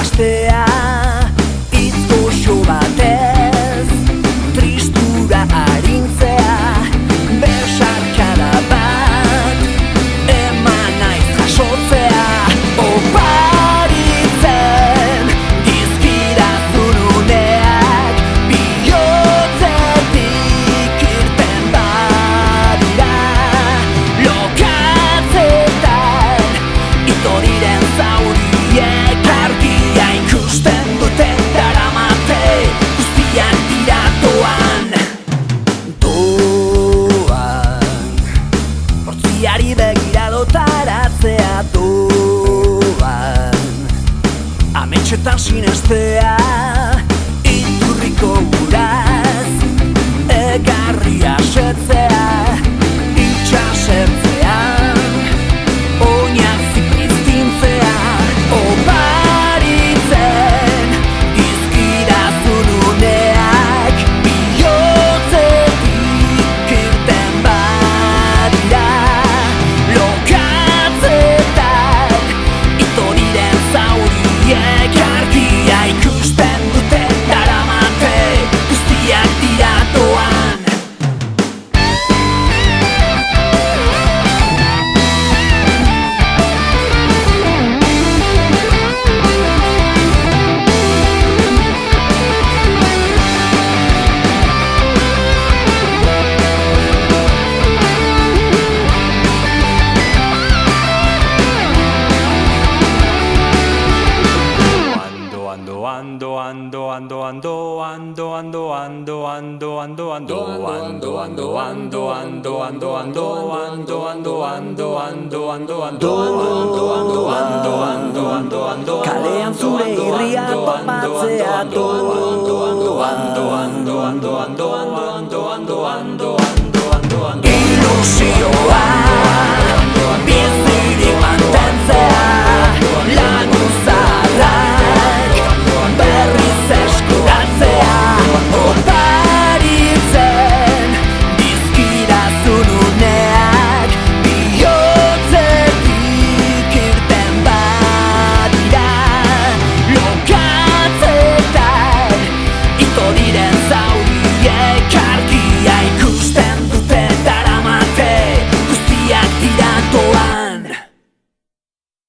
hastea hitz goxo batez, tristura arintzea, besarkada bat eman naiz jasotzea, oparitzen dizkidazun uneak bihotzetik irten badira, lokatzetan ito diren zauriek argia ikusten dute daramate, guztiak dira doan, hortziari begira lotaratzea doan, ametxetan sinestea iturriko uraz, egarria setzea itxasertzean, oinak zipriztintzea, oparitzen dizkidazun uneak bihotzetik irten badira, lokatzetan ito diren zauriek argia ikusten dute daramate, guztiak dira doan. Kalean zure irria topatzea ilusioa